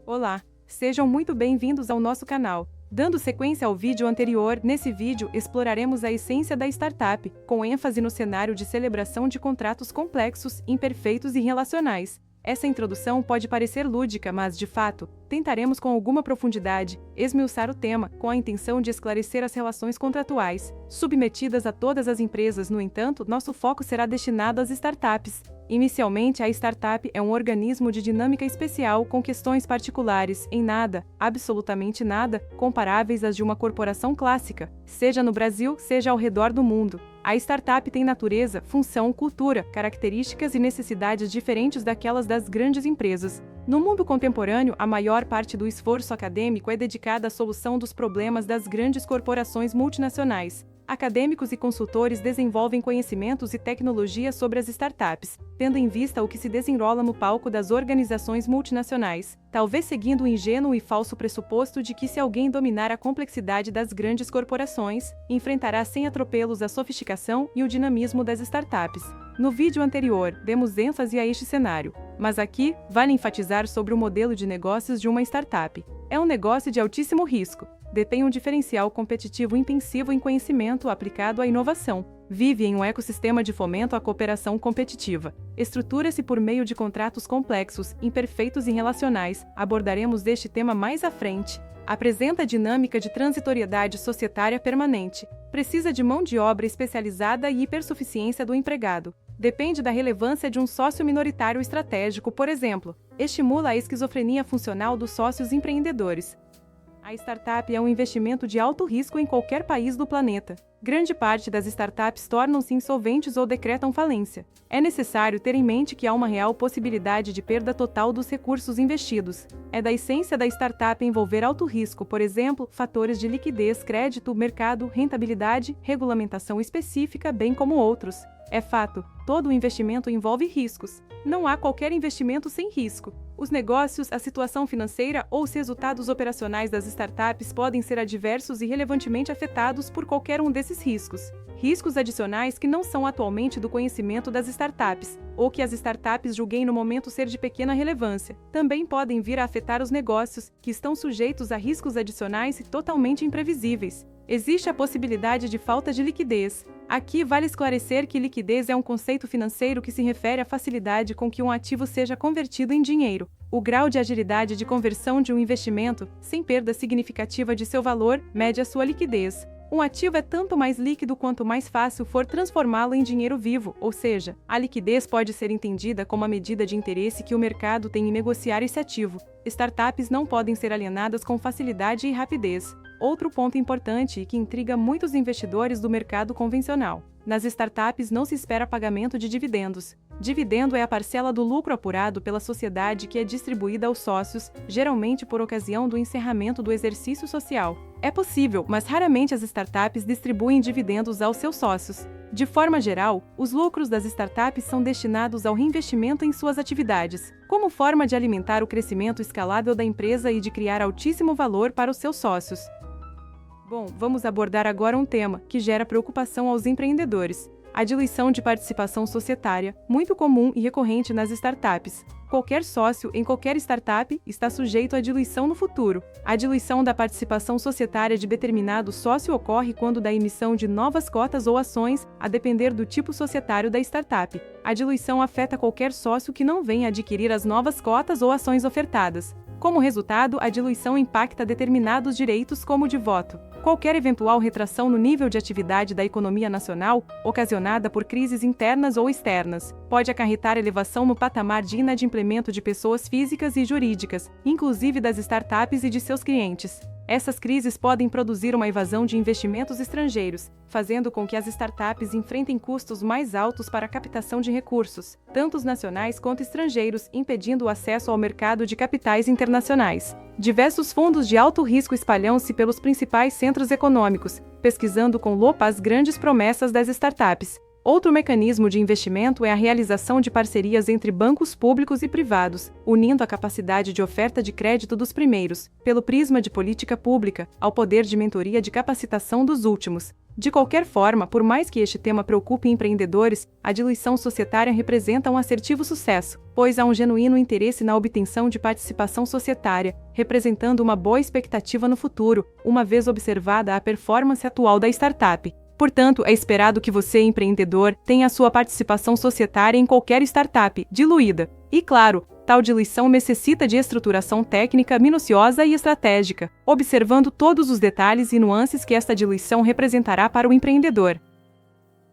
Olá, sejam muito bem-vindos ao nosso canal. Dando sequência ao vídeo anterior, nesse vídeo exploraremos a essência da startup, com ênfase no cenário de celebração de contratos complexos, imperfeitos e relacionais. Essa introdução pode parecer lúdica, mas, de fato, tentaremos com alguma profundidade esmiuçar o tema, com a intenção de esclarecer as relações contratuais submetidas a todas as empresas. No entanto, nosso foco será destinado às startups. Inicialmente, a startup é um organismo de dinâmica especial com questões particulares, em nada, absolutamente nada, comparáveis às de uma corporação clássica, seja no Brasil, seja ao redor do mundo. A startup tem natureza, função, cultura, características e necessidades diferentes daquelas das grandes empresas. No mundo contemporâneo, a maior parte do esforço acadêmico é dedicada à solução dos problemas das grandes corporações multinacionais. Acadêmicos e consultores desenvolvem conhecimentos e tecnologias sobre as startups, tendo em vista o que se desenrola no palco das organizações multinacionais, talvez seguindo o ingênuo e falso pressuposto de que se alguém dominar a complexidade das grandes corporações, enfrentará sem atropelos a sofisticação e o dinamismo das startups. No vídeo anterior, demos ênfase a este cenário, mas aqui, vale enfatizar sobre o modelo de negócios de uma startup. É um negócio de altíssimo risco. Detém um diferencial competitivo intensivo em conhecimento aplicado à inovação. Vive em um ecossistema de fomento à cooperação competitiva. Estrutura-se por meio de contratos complexos, imperfeitos e relacionais. Abordaremos este tema mais à frente. Apresenta dinâmica de transitoriedade societária permanente. Precisa de mão de obra especializada e hipersuficiência do empregado. Depende da relevância de um sócio minoritário estratégico, por exemplo. Estimula a esquizofrenia funcional dos sócios empreendedores. A startup é um investimento de alto risco em qualquer país do planeta. Grande parte das startups tornam-se insolventes ou decretam falência. É necessário ter em mente que há uma real possibilidade de perda total dos recursos investidos. É da essência da startup envolver alto risco, por exemplo, fatores de liquidez, crédito, mercado, rentabilidade, regulamentação específica, bem como outros. É fato, todo investimento envolve riscos. Não há qualquer investimento sem risco. Os negócios, a situação financeira ou os resultados operacionais das startups podem ser adversos e relevantemente afetados por qualquer um desses riscos. Riscos adicionais que não são atualmente do conhecimento das startups, ou que as startups julguem no momento ser de pequena relevância, também podem vir a afetar os negócios, que estão sujeitos a riscos adicionais e totalmente imprevisíveis. Existe a possibilidade de falta de liquidez. Aqui vale esclarecer que liquidez é um conceito financeiro que se refere à facilidade com que um ativo seja convertido em dinheiro. O grau de agilidade de conversão de um investimento, sem perda significativa de seu valor, mede a sua liquidez. Um ativo é tanto mais líquido quanto mais fácil for transformá-lo em dinheiro vivo, ou seja, a liquidez pode ser entendida como a medida de interesse que o mercado tem em negociar esse ativo. Startups não podem ser alienadas com facilidade e rapidez. Outro ponto importante e que intriga muitos investidores do mercado convencional. Nas startups não se espera pagamento de dividendos. Dividendo é a parcela do lucro apurado pela sociedade que é distribuída aos sócios, geralmente por ocasião do encerramento do exercício social. É possível, mas raramente as startups distribuem dividendos aos seus sócios. De forma geral, os lucros das startups são destinados ao reinvestimento em suas atividades, como forma de alimentar o crescimento escalável da empresa e de criar altíssimo valor para os seus sócios. Bom, vamos abordar agora um tema que gera preocupação aos empreendedores: a diluição de participação societária, muito comum e recorrente nas startups. Qualquer sócio em qualquer startup está sujeito à diluição no futuro. A diluição da participação societária de determinado sócio ocorre quando da emissão de novas cotas ou ações, a depender do tipo societário da startup. A diluição afeta qualquer sócio que não venha adquirir as novas cotas ou ações ofertadas. Como resultado, a diluição impacta determinados direitos, como o de voto. Qualquer eventual retração no nível de atividade da economia nacional, ocasionada por crises internas ou externas, pode acarretar elevação no patamar de inadimplemento de pessoas físicas e jurídicas, inclusive das startups e de seus clientes. Essas crises podem produzir uma evasão de investimentos estrangeiros, fazendo com que as startups enfrentem custos mais altos para a captação de recursos, tanto os nacionais quanto estrangeiros, impedindo o acesso ao mercado de capitais internacionais. Diversos fundos de alto risco espalham-se pelos principais centros econômicos, pesquisando com lupa as grandes promessas das startups. Outro mecanismo de investimento é a realização de parcerias entre bancos públicos e privados, unindo a capacidade de oferta de crédito dos primeiros, pelo prisma de política pública, ao poder de mentoria de capacitação dos últimos. De qualquer forma, por mais que este tema preocupe empreendedores, a diluição societária representa um assertivo sucesso, pois há um genuíno interesse na obtenção de participação societária, representando uma boa expectativa no futuro, uma vez observada a performance atual da startup. Portanto, é esperado que você, empreendedor, tenha a sua participação societária em qualquer startup, diluída. E claro, tal diluição necessita de estruturação técnica minuciosa e estratégica, observando todos os detalhes e nuances que esta diluição representará para o empreendedor.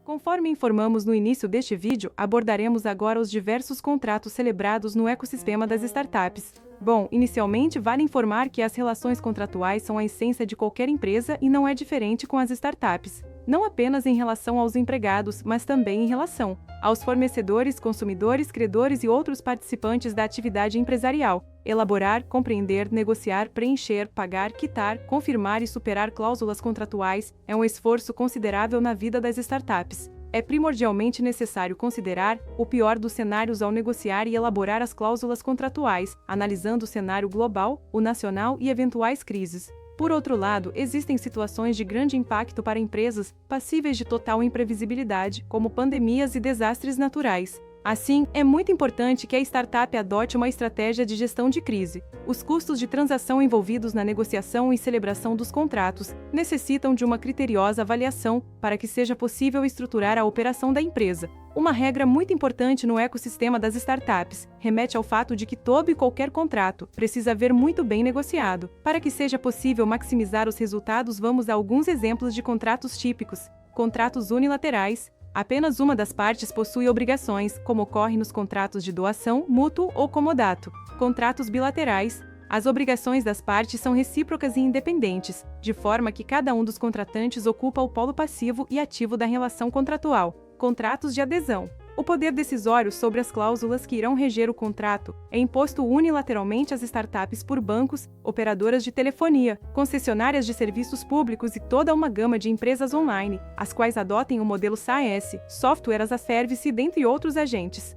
Conforme informamos no início deste vídeo, abordaremos agora os diversos contratos celebrados no ecossistema das startups. Bom, inicialmente vale informar que as relações contratuais são a essência de qualquer empresa e não é diferente com as startups. Não apenas em relação aos empregados, mas também em relação aos fornecedores, consumidores, credores e outros participantes da atividade empresarial. Elaborar, compreender, negociar, preencher, pagar, quitar, confirmar e superar cláusulas contratuais é um esforço considerável na vida das startups. É primordialmente necessário considerar o pior dos cenários ao negociar e elaborar as cláusulas contratuais, analisando o cenário global, o nacional e eventuais crises. Por outro lado, existem situações de grande impacto para empresas, passíveis de total imprevisibilidade, como pandemias e desastres naturais. Assim, é muito importante que a startup adote uma estratégia de gestão de crise. Os custos de transação envolvidos na negociação e celebração dos contratos necessitam de uma criteriosa avaliação para que seja possível estruturar a operação da empresa. Uma regra muito importante no ecossistema das startups remete ao fato de que todo e qualquer contrato precisa ser muito bem negociado. Para que seja possível maximizar os resultados, vamos a alguns exemplos de contratos típicos. Contratos unilaterais. Apenas uma das partes possui obrigações, como ocorre nos contratos de doação, mútuo ou comodato. Contratos bilaterais. As obrigações das partes são recíprocas e independentes, de forma que cada um dos contratantes ocupa o polo passivo e ativo da relação contratual. Contratos de adesão. O poder decisório sobre as cláusulas que irão reger o contrato é imposto unilateralmente às startups por bancos, operadoras de telefonia, concessionárias de serviços públicos e toda uma gama de empresas online, as quais adotem o modelo SaaS, Software as a Service, dentre outros agentes.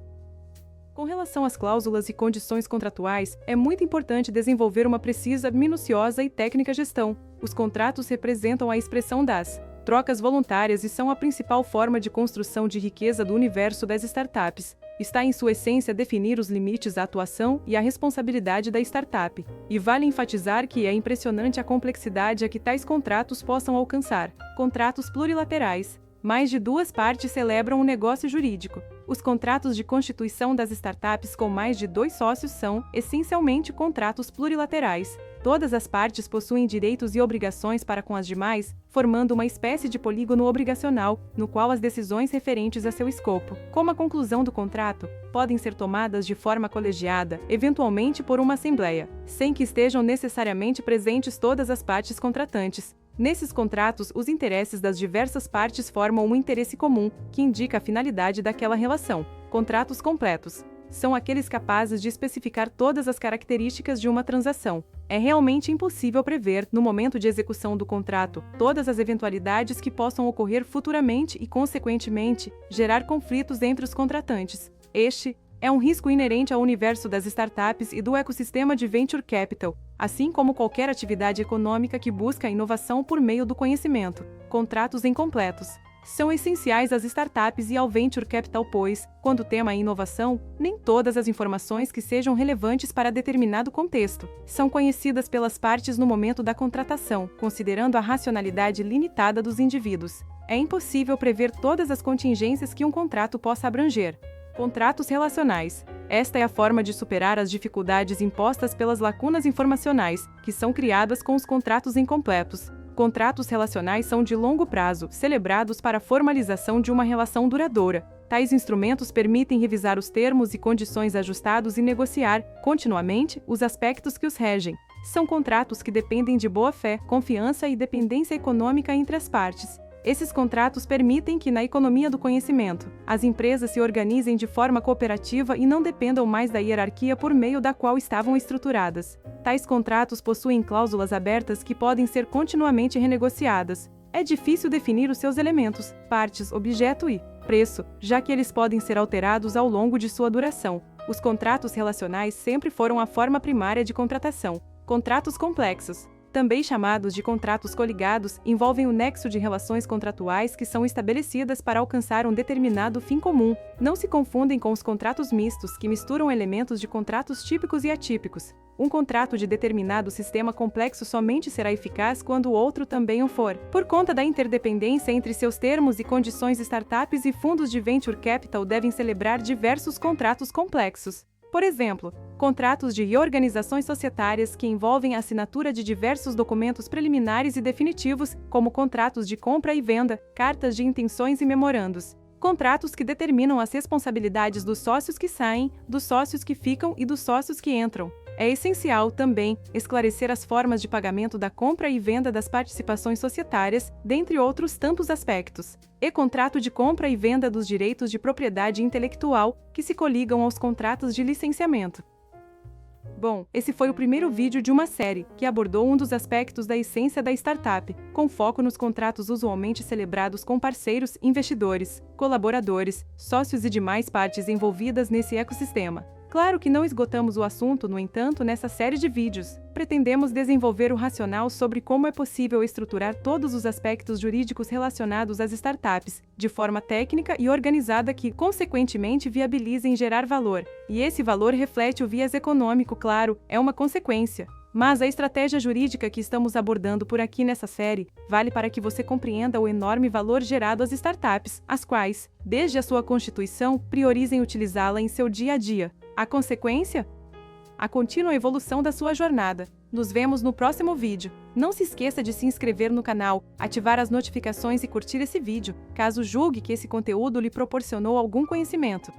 Com relação às cláusulas e condições contratuais, é muito importante desenvolver uma precisa, minuciosa e técnica gestão. Os contratos representam a expressão das trocas voluntárias e são a principal forma de construção de riqueza do universo das startups. Está em sua essência definir os limites à atuação e à responsabilidade da startup. E vale enfatizar que é impressionante a complexidade a que tais contratos possam alcançar. Contratos plurilaterais. Mais de duas partes celebram um negócio jurídico. Os contratos de constituição das startups com mais de 2 sócios são, essencialmente, contratos plurilaterais. Todas as partes possuem direitos e obrigações para com as demais, formando uma espécie de polígono obrigacional, no qual as decisões referentes a seu escopo, como a conclusão do contrato, podem ser tomadas de forma colegiada, eventualmente por uma assembleia, sem que estejam necessariamente presentes todas as partes contratantes. Nesses contratos, os interesses das diversas partes formam um interesse comum, que indica a finalidade daquela relação. Contratos completos são aqueles capazes de especificar todas as características de uma transação. É realmente impossível prever, no momento de execução do contrato, todas as eventualidades que possam ocorrer futuramente e, consequentemente, gerar conflitos entre os contratantes. Este é um risco inerente ao universo das startups e do ecossistema de venture capital, assim como qualquer atividade econômica que busca a inovação por meio do conhecimento. Contratos incompletos são essenciais às startups e ao venture capital, pois, quando o tema é inovação, nem todas as informações que sejam relevantes para determinado contexto são conhecidas pelas partes no momento da contratação, considerando a racionalidade limitada dos indivíduos. É impossível prever todas as contingências que um contrato possa abranger. Contratos relacionais. Esta é a forma de superar as dificuldades impostas pelas lacunas informacionais, que são criadas com os contratos incompletos. Contratos relacionais são de longo prazo, celebrados para a formalização de uma relação duradoura. Tais instrumentos permitem revisar os termos e condições ajustados e negociar, continuamente, os aspectos que os regem. São contratos que dependem de boa-fé, confiança e dependência econômica entre as partes. Esses contratos permitem que, na economia do conhecimento, as empresas se organizem de forma cooperativa e não dependam mais da hierarquia por meio da qual estavam estruturadas. Tais contratos possuem cláusulas abertas que podem ser continuamente renegociadas. É difícil definir os seus elementos, partes, objeto e preço, já que eles podem ser alterados ao longo de sua duração. Os contratos relacionais sempre foram a forma primária de contratação. Contratos complexos também chamados de contratos coligados, envolvem o nexo de relações contratuais que são estabelecidas para alcançar um determinado fim comum. Não se confundem com os contratos mistos, que misturam elementos de contratos típicos e atípicos. Um contrato de determinado sistema complexo somente será eficaz quando o outro também o for. Por conta da interdependência entre seus termos e condições, startups e fundos de venture capital devem celebrar diversos contratos complexos. Por exemplo, contratos de reorganizações societárias que envolvem a assinatura de diversos documentos preliminares e definitivos, como contratos de compra e venda, cartas de intenções e memorandos. Contratos que determinam as responsabilidades dos sócios que saem, dos sócios que ficam e dos sócios que entram. É essencial, também, esclarecer as formas de pagamento da compra e venda das participações societárias, dentre outros tantos aspectos. E contrato de compra e venda dos direitos de propriedade intelectual, que se coligam aos contratos de licenciamento. Bom, esse foi o primeiro vídeo de uma série, que abordou um dos aspectos da essência da startup, com foco nos contratos usualmente celebrados com parceiros, investidores, colaboradores, sócios e demais partes envolvidas nesse ecossistema. Claro que não esgotamos o assunto, no entanto, nessa série de vídeos. Pretendemos desenvolver o racional sobre como é possível estruturar todos os aspectos jurídicos relacionados às startups, de forma técnica e organizada que, consequentemente, viabilizem gerar valor. E esse valor reflete o viés econômico, claro, é uma consequência. Mas a estratégia jurídica que estamos abordando por aqui nessa série vale para que você compreenda o enorme valor gerado às startups, as quais, desde a sua constituição, priorizem utilizá-la em seu dia a dia. A consequência? A contínua evolução da sua jornada. Nos vemos no próximo vídeo. Não se esqueça de se inscrever no canal, ativar as notificações e curtir esse vídeo, caso julgue que esse conteúdo lhe proporcionou algum conhecimento.